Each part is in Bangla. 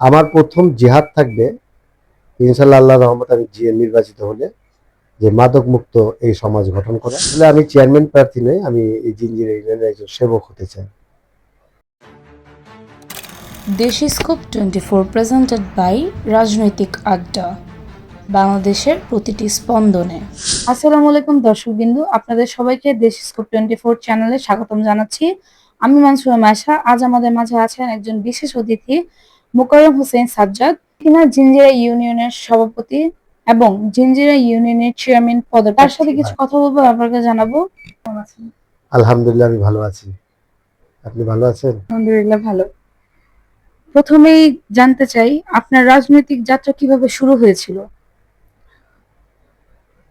আমার প্রথম জিহাদ থাকবে ইনশাআল্লাহ, আল্লাহর রহমতে আমি নির্বাচিত হলে, যে মাদক মুক্ত এই সমাজ গঠন করা। আসলে আমি চেয়ারম্যান প্রার্থী নই, আমি এই জিঞ্জিরা ইউনিয়নের একজন সেবক হতে চাই। দেশিস্কোপ 24 প্রেজেন্টেড বাই রাজনৈতিক আড্ডা, বাংলাদেশের প্রতিটি স্পন্দনে। আসসালামু আলাইকুম দর্শকবিন্দু, আপনাদের সবাইকে দেশিস্কোপ 24 চ্যানেলে স্বাগতম জানাচ্ছি। আমি মানসুরা মাশা। আজ আমাদের মাঝে আছেন একজন বিশেষ অতিথি, মোকাররম হোসেন সাজ্জাদ, তিনি জিঞ্জিরা ইউনিয়নের সভাপতি এবং জিঞ্জিরা ইউনিয়নের চেয়ারম্যান পদে। তার সাথে কিছু কথা বলবো, আপনাকে জানাবো। কেমন আছেন? আলহামদুলিল্লাহ, আমি ভালো আছি। আপনি ভালো আছেন? আলহামদুলিল্লাহ ভালো। প্রথমেই জানতে চাই, আপনার রাজনৈতিক যাত্রা কিভাবে শুরু হয়েছিল?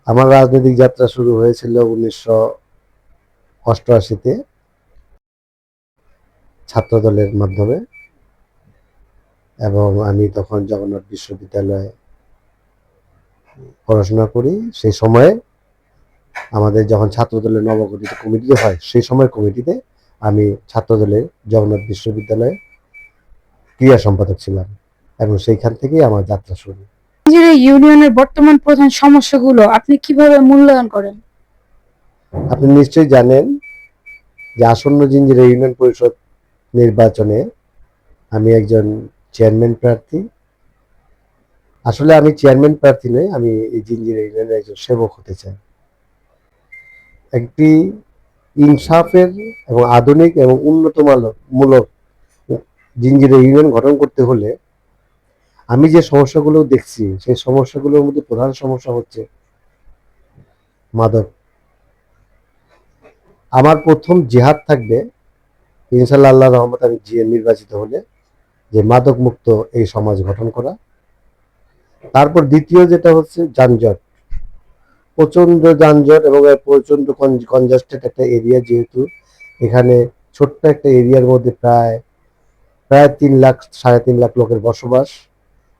আমার রাজনৈতিক যাত্রা শুরু হয়েছিল 1988-তে ছাত্র দলের মাধ্যমে, এবং আমি তখন জগন্নাথ বিশ্ববিদ্যালয়ে পড়াশোনা করি। সেই সময়ে আমাদের যখন ছাত্র দলের নবগঠিত কমিটি হয়, সেই সময় কমিটিতে আমি ছাত্র দলের জগন্নাথ বিশ্ববিদ্যালয়ে ক্রীড়া সম্পাদক ছিলাম, এবং সেইখান থেকেই আমার যাত্রা শুরু। জিঞ্জিরা ইউনিয়নের বর্তমান প্রধান সমস্যাগুলো আপনি কিভাবে মূল্যায়ন করেন? আপনি নিশ্চয়ই জানেন যে আসন্ন জিঞ্জিরা ইউনিয়ন পরিষদ নির্বাচনে আমি একজন চেয়ারম্যান প্রার্থী। আসলে আমি চেয়ারম্যান প্রার্থী নই, আমি এই জিঞ্জিরা ইউনিয়নের একজন সেবক হতে চাই। একটি ইনসাফের এবং আধুনিক এবং উন্নতমূলক জিঞ্জিরা ইউনিয়ন গঠন করতে হলে আমি যে সমস্যাগুলো দেখছি, সেই সমস্যাগুলোর মধ্যে প্রধান সমস্যা হচ্ছে মাদক। আমার প্রথম জিহাদ থাকবে ইনশাআল্লাহ, আল্লাহর রহমতে আমি নির্বাচিত হলে, যে মাদক মুক্ত এই সমাজ গঠন করা। তারপর দ্বিতীয় যেটা হচ্ছে যানজট, প্রচন্ড যানজট এবং প্রচন্ড কনজাস্টেড একটা এরিয়া, যেহেতু এখানে ছোট্ট একটা এরিয়ার মধ্যে প্রায় 3 লাখ 3.5 লাখ লোকের বসবাস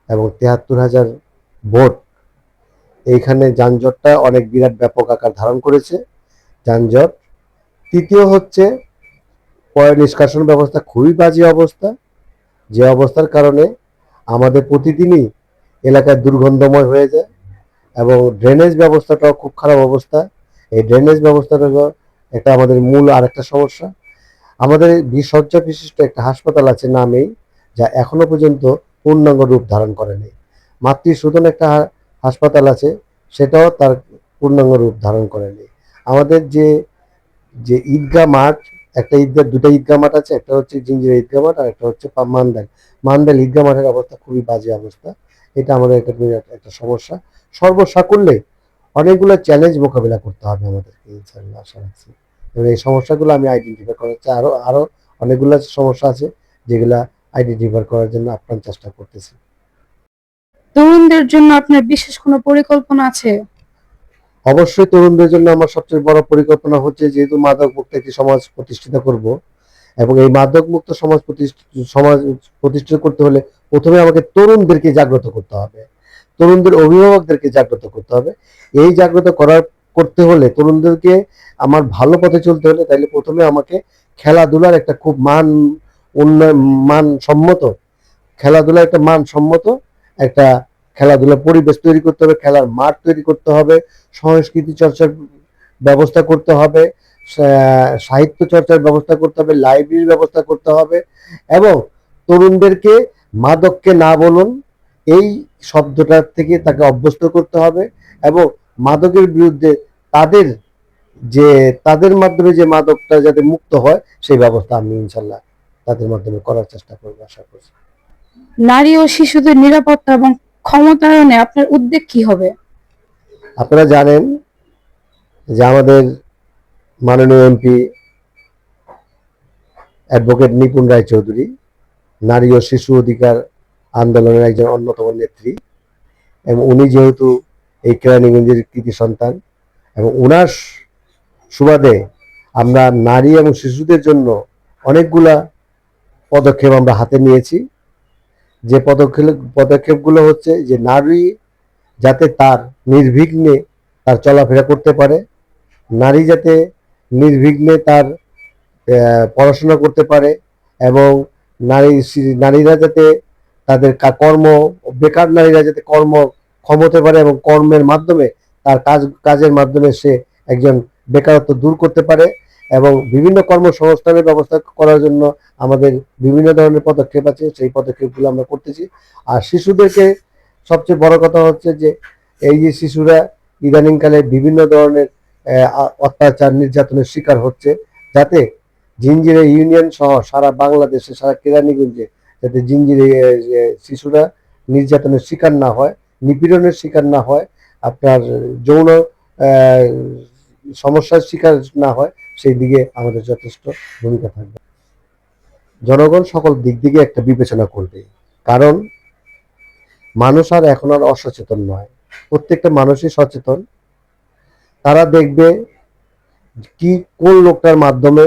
এবং 73,000 ভোট। এইখানে যানজটটা অনেক বিরাট ব্যাপক আকার ধারণ করেছে, যানজট। তৃতীয় হচ্ছে পয় নিষ্কাশন ব্যবস্থা খুবই বাজে অবস্থা, যে অবস্থার কারণে আমাদের প্রতিদিনই এলাকায় দুর্গন্ধময় হয়ে যায়, এবং ড্রেনেজ ব্যবস্থাটাও খুব খারাপ অবস্থা। এই ড্রেনেজ ব্যবস্থাটা একটা আমাদের মূল আরেকটা সমস্যা। আমাদের 20 শয্যা বিশিষ্ট একটা হাসপাতাল আছে নামেই, যা এখনো পর্যন্ত পূর্ণাঙ্গ রূপ ধারণ করেনি। মাতৃসূদন একটা হাসপাতাল আছে, সেটাও তার পূর্ণাঙ্গ রূপ ধারণ করেনি। আমাদের যে যে ঈদগাহ মাঠ, একটা ঈদগাহ, দুটো ঈদগাহ মাঠ আছে, একটা হচ্ছে জিঞ্জিরা ঈদগাহ মাঠ আর একটা হচ্ছে মান্দাল ঈদগাহ মাঠের অবস্থা খুবই বাজে অবস্থা। এটা আমাদের একটা সমস্যা। সর্বসাকুল্যে অনেকগুলো চ্যালেঞ্জ মোকাবিলা করতে হবে আমাদেরকে, ইনশাআল্লাহ আশা রাখছি। এবং এই সমস্যাগুলো আমি আইডেন্টিফাই করার চাই। আরো অনেকগুলো সমস্যা আছে, যেগুলা আইডেন্টিফাই করার জন্য আপ্রাণ চেষ্টা করতেছি। তরুণদের জন্য আপনার বিশেষ কোনো পরিকল্পনা আছে? অবশ্যই তরুণদের জন্য আমার সবচেয়ে বড় পরিকল্পনা হচ্ছে, যেহেতু মাদক মুক্ত একটি সমাজ প্রতিষ্ঠিত করব, এবং এই মাদক মুক্ত সমাজ প্রতিষ্ঠিত করতে হলে প্রথমে আমাকে তরুণদেরকে জাগ্রত করতে হবে, তরুণদের অভিভাবকদেরকে জাগ্রত করতে হবে। এই জাগ্রত করতে হলে, তরুণদেরকে আমার ভালো পথে চলতে হলে, তাইলে প্রথমে আমাকে খেলাধুলার একটা খুব উন্নয়ন মানসম্মত খেলাধুলা একটা মানসম্মত একটা খেলাধুলার পরিবেশ তৈরি করতে হবে, খেলার মাঠ তৈরি করতে হবে, সংস্কৃতি চর্চার ব্যবস্থা করতে হবে, সাহিত্য চর্চার ব্যবস্থা করতে হবে, লাইব্রেরির ব্যবস্থা করতে হবে, এবং তরুণদেরকে মাদককে না বলুন এই শব্দটার থেকে তাকে অভ্যস্ত করতে হবে, এবং মাদকের বিরুদ্ধে তাদের তাদের মাধ্যমে যে মাদকটা যাতে মুক্ত হয়, সেই ব্যবস্থা আমি ইনশাল্লাহ তাদের মাধ্যমে করার চেষ্টা করবো, আশা করছি। নারী ও শিশুদের নিরাপত্তা এবং ক্ষমতায়নে আপনার উদ্বেগ কি হবে? আপনারা জানেন যে আমাদের মাননীয় এমপি অ্যাডভোকেট নিপুণ রায়চৌধুরী নারী ও শিশু অধিকার আন্দোলনের একজন অন্যতম নেত্রী, এবং উনি যেহেতু এই কেরানীগঞ্জের কৃতি সন্তান, এবং উনার সুবাদে আমরা নারী এবং শিশুদের জন্য অনেকগুলা পদক্ষেপ আমরা হাতে নিয়েছি। যে পদক্ষেপগুলো হচ্ছে যে নারী যাতে তার নির্বিঘ্নে তার চলাফেরা করতে পারে, নারী যাতে নির্বিঘ্নে তার পড়াশোনা করতে পারে, এবং নারীরা যাতে তাদের কর্ম, বেকার নারীরা যাতে কর্ম ক্ষম হতে পারে এবং কর্মের মাধ্যমে তার কাজের মাধ্যমে সে একজন বেকারত্ব দূর করতে পারে এবং বিভিন্ন কর্মসংস্থানের ব্যবস্থা করার জন্য আমাদের বিভিন্ন ধরনের পদক্ষেপ আছে, সেই পদক্ষেপগুলো আমরা করতেছি। আর শিশুদেরকে সবচেয়ে বড় কথা হচ্ছে যে এই যে শিশুরা ইদানিংকালে বিভিন্ন ধরনের অত্যাচার নির্যাতনের শিকার হচ্ছে, যাতে জিঞ্জিরে ইউনিয়ন সহ সারা বাংলাদেশে, সারা কেরানীগঞ্জে যাতে জিঞ্জিরে শিশুরা নির্যাতনের শিকার না হয়, নিপীড়নের শিকার না হয়, আপনার যৌন সমস্যার শিকার না হয়, সেই দিকে আমাদের যথেষ্ট ভূমিকা থাকবে। জনগণ সকল দিক দিকে একটা বিবেচনা করবে, কারণ মানুষ আর এখন আর অসচেতন নয়, প্রত্যেকটা মানুষই সচেতন। তারা দেখবে কি কোন লোকটার মাধ্যমে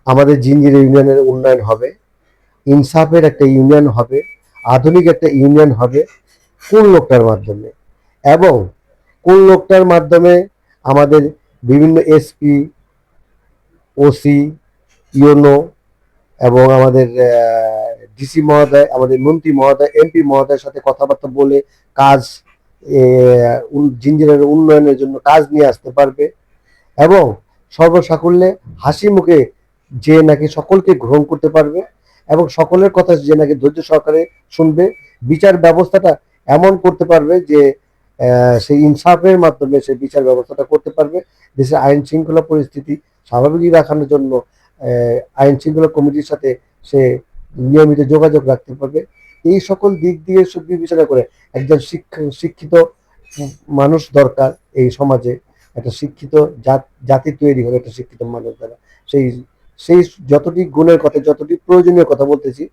আমাদের জিঞ্জির ইউনিয়নের উন্নয়ন হবে, ইনসাফের একটা ইউনিয়ন হবে, আধুনিক একটা ইউনিয়ন হবে কোন লোকটার মাধ্যমে, এবং কোন লোকটার মাধ্যমে আমাদের বিভিন্ন এসপি, ওসি, ইউনো এবং আমাদের ডিসি মহোদয়, আমাদের মন্ত্রী মহোদয়, এমপি মহোদয়ের সাথে কথাবার্তা বলে কাজ জিঞ্জিরের উন্নয়নের জন্য কাজ নিয়ে আসতে পারবে এবং সর্বসাকুল্যে হাসি মুখে যে নাকি সকলকে গ্রহণ করতে পারবে এবং সকলের কথা যে নাকি ধৈর্য সহকারে শুনবে, বিচার ব্যবস্থাটা এমন করতে পারবে যে সেই ইনসাফের মাধ্যমে সেই বিচার ব্যবস্থাটা করতে পারবে। দেশের আইন শৃঙ্খলা পরিস্থিতি স্বাভাবিক রাখানোর জন্য আইন শৃঙ্খলা কমিটির সাথে সে নিয়মিত যোগাযোগ রাখতে পারবে। এই সকল দিক দিয়ে বিবেচনা করে একজন শিক্ষিত মানুষ দরকার এই সমাজে, একটা শিক্ষিত জাতি তৈরি হবে একটা শিক্ষিত মানুষ দ্বারা। সেই সেই যতটি গুণের কথা, যতটি প্রয়োজনীয় কথা বলতেছি,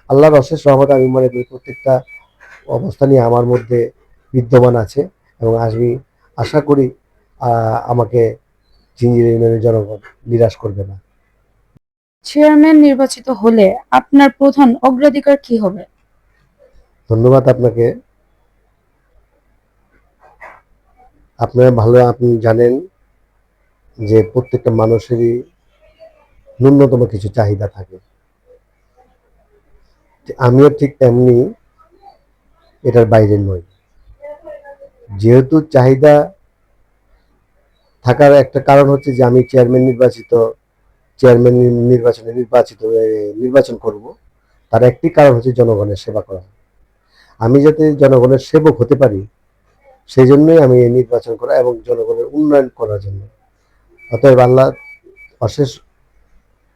আল্লাহর অশেষ রহমত আমি মনে করি প্রত্যেকটা অবস্থানই আমার মধ্যে বিদ্যমান আছে এবং আমি আশা করি আমাকে জিঞ্জির ইউনিয়নের জনগণ নিরাশ করবে না। চেয়ারম্যান নির্বাচিত হলে আপনার প্রধান অগ্রাধিকার কি হবে? ধন্যবাদ আপনাকে। আপনি জানেন যে প্রত্যেকটা মানুষেরই ন্যূনতম কিছু চাহিদা থাকে, আমিও ঠিক তেমনি এটার বাইরে নই। যেহেতু চাহিদা থাকার একটা কারণ হচ্ছে যে আমি চেয়ারম্যান নির্বাচন করব, তার একটি কারণ হচ্ছে জনগণের সেবা করা। আমি যাতে জনগণের সেবক হতে পারি সেই জন্যই আমি এই নির্বাচন করা এবং জনগণের উন্নয়ন করার জন্য। অতএব আল্লাহ অশেষ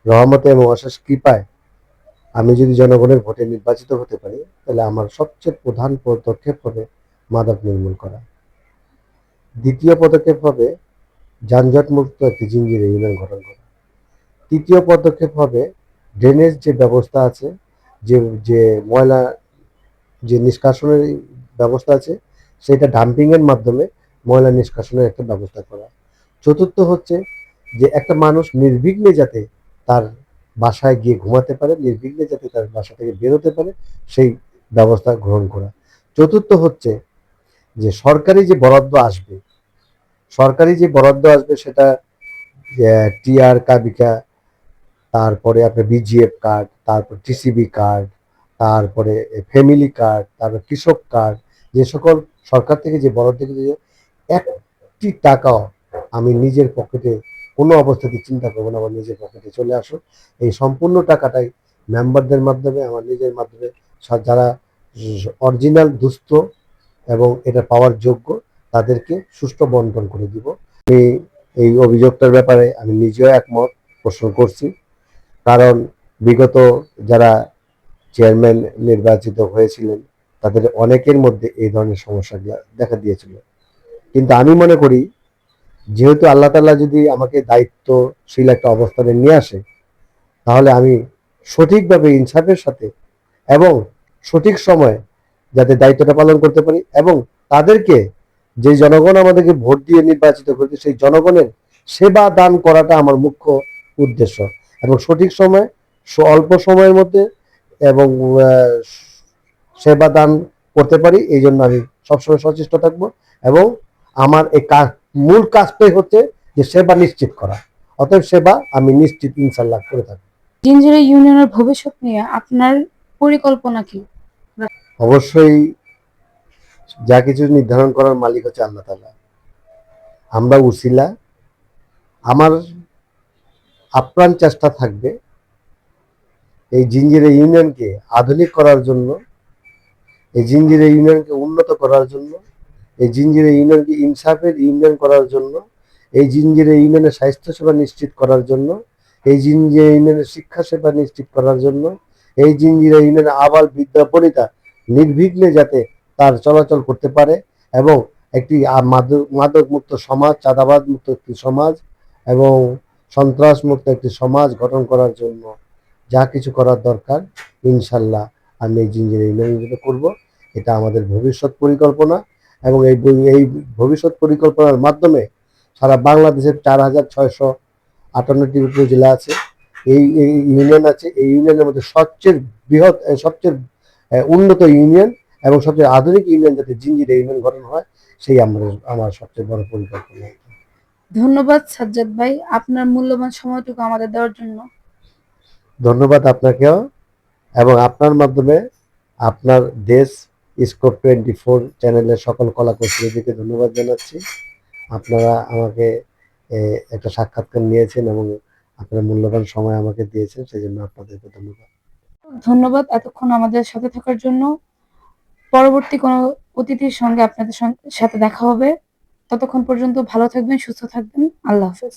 রহমতে এবং অশেষ কৃপায় আমি যদি জনগণের ভোটে নির্বাচিত হতে পারি, তাহলে আমার সবচেয়ে প্রধান পদক্ষেপ হবে মাদক নির্মূল করা। দ্বিতীয় পদক্ষেপ হবে যানজট মুক্ত একটি জিঞ্জির ইউনিয়ন গঠন করা। তৃতীয় পদক্ষেপ হবে ড্রেনেজ যে ব্যবস্থা আছে, যে যে ময়লা যে নিষ্কাশনের ব্যবস্থা আছে, সেটা ডাম্পিং এর মাধ্যমে ময়লা নিষ্কাশনের একটা ব্যবস্থা করা। চতুর্থ হচ্ছে যে একটা মানুষ নির্বিঘ্নে যাতে তার বাসায় গিয়ে ঘুমাতে পারে, নির্বিঘ্নে যাতে তার বাসা থেকে বেরোতে পারে, সেই ব্যবস্থা গ্রহণ করা। চতুর্থ হচ্ছে যে সরকারি যে বরাদ্দ আসবে সেটা টিআর কাবিকা, তারপরে আপনার বিজিএফ কার্ড, তারপর টিসিবি কার্ড, তারপরে ফ্যামিলি কার্ড, তারপর কৃষক কার্ড, যে সকল সরকার থেকে যে বরাদ্দ থেকে যে একটি টাকাও আমি নিজের পকেটে কোনো অবস্থাতে চিন্তা করবো না, আমার নিজের পকেটে চলে আসুক। এই সম্পূর্ণ টাকাটাই মেম্বারদের মাধ্যমে, আমার নিজের মাধ্যমে, যারা অরিজিনাল দুস্থ এবং এটা পাওয়ার যোগ্য তাদেরকে সুষ্ঠু বন্টন করে দিব। আমি এই অভিযোগটার ব্যাপারে আমি নিজেও একমত পোষণ করছি, কারণ বিগত যারা চেয়ারম্যান নির্বাচিত হয়েছিলেন তাদের অনেকের মধ্যে এই ধরনের সমস্যা দেখা দিয়েছিল। কিন্তু আমি মনে করি যেহেতু আল্লাহ তাআলা যদি আমাকে দায়িত্বশীল একটা অবস্থানে নিয়ে আসে, তাহলে আমি সঠিকভাবে ইনসাফের সাথে এবং সঠিক সময়ে যাতে দায়িত্বটা পালন করতে পারি এবং তাদেরকে, যে জনগণ আমাদেরকে ভোট দিয়ে নির্বাচিত করেছে, সেই জনগণের সেবা দান করাটা আমার মুখ্য উদ্দেশ্য এবং সঠিক সময় অল্প সময়ের মধ্যে এবং সেবা দান করতে পারি, এই জন্য আমি সবসময় সচেষ্ট থাকবো এবং আমার এই মূল কাজটাই হচ্ছে যে সেবা নিশ্চিত করা। অতএব সেবা আমি নিশ্চিত ইনশাল্লাহ করে থাকবো। জিঞ্জিরা ইউনিয়নের ভবিষ্যৎ নিয়ে আপনার পরিকল্পনা কি? অবশ্যই যা কিছু নির্ধারণ করার মালিক হচ্ছে আল্লাহ তাআলা। আমরা উসিলা, আমার আপ্রাণ চেষ্টা থাকবে এই জিঞ্জিরা ইউনিয়নকে আধুনিক করার জন্য, এই জিঞ্জিরা ইউনিয়নকে উন্নত করার জন্য, এই জিঞ্জিরা ইউনিয়নকে ইনসাফের ইউনিয়ন করার জন্য, এই জিঞ্জিরা ইউনিয়নের স্বাস্থ্যসেবা নিশ্চিত করার জন্য, এই জিঞ্জিরা ইউনিয়নের শিক্ষা সেবা নিশ্চিত করার জন্য, এই জিঞ্জিরা ইউনিয়নের আবাল বৃদ্ধা বনিতা নির্বিঘ্নে যাতে তার চলাচল করতে পারে এবং একটি মাদক মুক্ত সমাজ, চাঁদাবাদ মুক্ত একটি সমাজ এবং সন্ত্রাস মুক্ত একটি সমাজ গঠন করার জন্য যা কিছু করার দরকার ইনশাল্লাহ আমি এই জিঞ্জিরা ইউনিয়নে করব। এটা আমাদের ভবিষ্যৎ পরিকল্পনা এবং এই ভবিষ্যৎ পরিকল্পনার মাধ্যমে সারা বাংলাদেশের 4,658টি উপজেলা আছে, এই ইউনিয়ন আছে। এই ইউনিয়নের মধ্যে সবচেয়ে বৃহৎ, সবচেয়ে উন্নত ইউনিয়ন এবং সবচেয়ে আধুনিক ইউনিয়ন যাতে জিঞ্জিরা ইউনিয়ন গঠন হয়, সেই আমার সবচেয়ে বড় পরিকল্পনা। ধন্যবাদ সাজ্জাদ ভাই, আপনার মূল্যবান সময়টুকু আমাদের দেওয়ার জন্য। ধন্যবাদ আপনাকেও এবং আপনার মাধ্যমে আপনার দেশ স্কোপ 24 চ্যানেলের সকল কলাকুশলীদেরকে ধন্যবাদ জানাচ্ছি। আপনারা আমাকে একটা সাক্ষাৎকার নিয়েছেন এবং আপনার মূল্যবান সময় আমাকে দিয়েছেন, সেই জন্য আপনাদেরকে ধন্যবাদ। ধন্যবাদ এতক্ষণ আমাদের সাথে থাকার জন্য। পরবর্তী কোনো অতিথির সঙ্গে আপনাদের সাথে দেখা হবে। ততক্ষণ পর্যন্ত ভালো থাকবেন, সুস্থ থাকবেন। আল্লাহ হাফেজ।